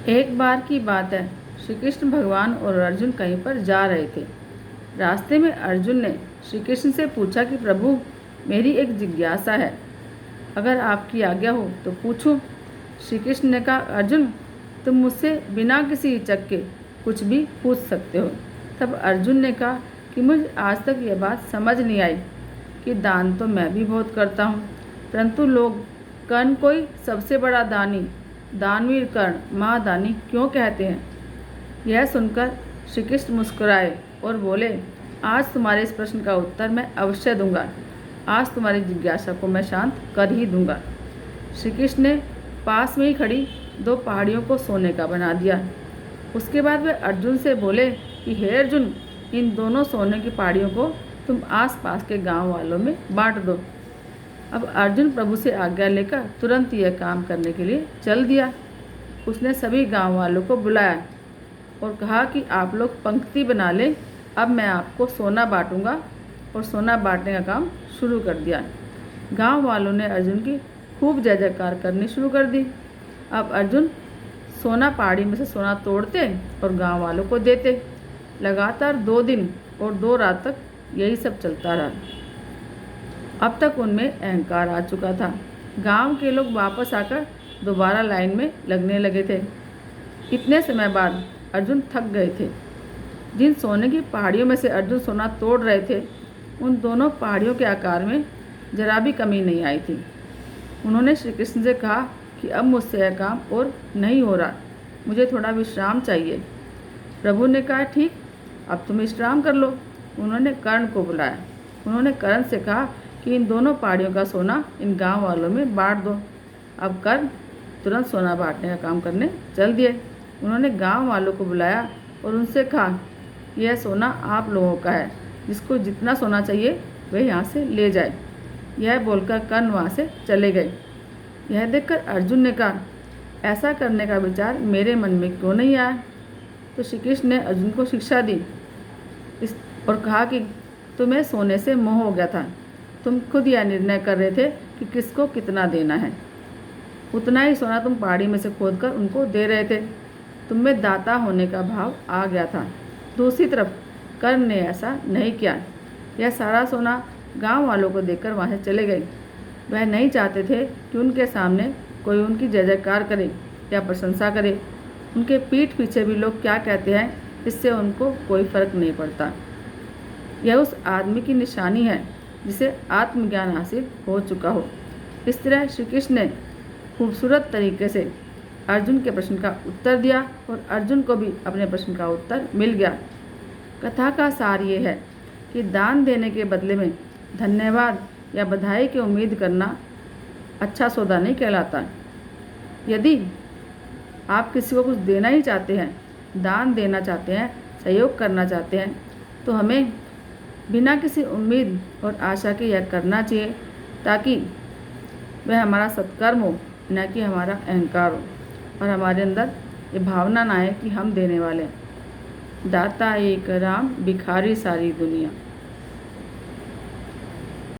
एक बार की बात है, श्री कृष्ण भगवान और अर्जुन कहीं पर जा रहे थे। रास्ते में अर्जुन ने श्री कृष्ण से पूछा कि प्रभु, मेरी एक जिज्ञासा है, अगर आपकी आज्ञा हो तो पूछूं। श्री कृष्ण ने कहा, अर्जुन, तुम मुझसे बिना किसी हिचक के कुछ भी पूछ सकते हो। तब अर्जुन ने कहा कि मुझे आज तक यह बात समझ नहीं आई कि दान तो मैं भी बहुत करता हूँ, परंतु लोग कर्ण को ही सबसे बड़ा दानी, दानवीर कर्ण, महादानी क्यों कहते हैं। यह सुनकर श्री कृष्ण मुस्कुराए और बोले, आज तुम्हारे इस प्रश्न का उत्तर मैं अवश्य दूंगा। आज तुम्हारी जिज्ञासा को मैं शांत कर ही दूंगा। श्री कृष्ण ने पास में ही खड़ी दो पहाड़ियों को सोने का बना दिया। उसके बाद वे अर्जुन से बोले कि हे अर्जुन, इन दोनों सोने की पहाड़ियों को तुम आसपास के गांव वालों में बांट दो। अब अर्जुन प्रभु से आज्ञा लेकर तुरंत यह काम करने के लिए चल दिया। उसने सभी गांव वालों को बुलाया और कहा कि आप लोग पंक्ति बना लें, अब मैं आपको सोना बांटूंगा। और सोना बांटने का काम शुरू कर दिया। गांव वालों ने अर्जुन की खूब जय जयकार करनी शुरू कर दी। अब अर्जुन सोना पहाड़ी में से सोना तोड़ते और गांव वालों को देते। लगातार 2 दिन और 2 रात तक यही सब चलता रहा। अब तक उनमें अहंकार आ चुका था। गांव के लोग वापस आकर दोबारा लाइन में लगने लगे थे। इतने समय बाद अर्जुन थक गए थे। जिन सोने की पहाड़ियों में से अर्जुन सोना तोड़ रहे थे, उन दोनों पहाड़ियों के आकार में जरा भी कमी नहीं आई थी। उन्होंने श्री कृष्ण से कहा कि अब मुझसे यह काम और नहीं हो रहा, मुझे थोड़ा विश्राम चाहिए। प्रभु ने कहा, ठीक, अब तुम विश्राम कर लो। उन्होंने कर्ण को बुलाया। उन्होंने कर्ण से कहा कि इन दोनों पहाड़ियों का सोना इन गांव वालों में बांट दो। अब कर्ण तुरंत सोना बांटने का काम करने चल दिए। उन्होंने गांव वालों को बुलाया और उनसे कहा, यह सोना आप लोगों का है, जिसको जितना सोना चाहिए वह यहाँ से ले जाए। यह बोलकर कर्ण वहाँ से चले गए। यह देखकर अर्जुन ने कहा, ऐसा करने का विचार मेरे मन में क्यों नहीं आया। तो श्री कृष्ण ने अर्जुन को शिक्षा दी और कहा कि तुम्हें सोने से मोह हो गया था। तुम खुद यह निर्णय कर रहे थे कि किसको कितना देना है। उतना ही सोना तुम पहाड़ी में से खोदकर उनको दे रहे थे। तुम में दाता होने का भाव आ गया था। दूसरी तरफ कर्ण ने ऐसा नहीं किया। यह सारा सोना गांव वालों को देकर वहाँ से चले गए। वह नहीं चाहते थे कि उनके सामने कोई उनकी जय जयकार करे या प्रशंसा करे। उनके पीठ पीछे भी लोग क्या कहते हैं, इससे उनको कोई फर्क नहीं पड़ता। यह उस आदमी की निशानी है जिसे आत्मज्ञान हासिल हो चुका हो। इस तरह श्री कृष्ण ने खूबसूरत तरीके से अर्जुन के प्रश्न का उत्तर दिया और अर्जुन को भी अपने प्रश्न का उत्तर मिल गया। कथा का सार ये है कि दान देने के बदले में धन्यवाद या बधाई की उम्मीद करना अच्छा सौदा नहीं कहलाता। यदि आप किसी को कुछ देना ही चाहते हैं, दान देना चाहते हैं, सहयोग करना चाहते हैं, तो हमें बिना किसी उम्मीद और आशा के यह करना चाहिए, ताकि वह हमारा सत्कर्म हो, न कि हमारा अहंकार हो और हमारे अंदर ये भावना ना आए कि हम देने वाले हैं। दाता एक राम, भिखारी सारी दुनिया।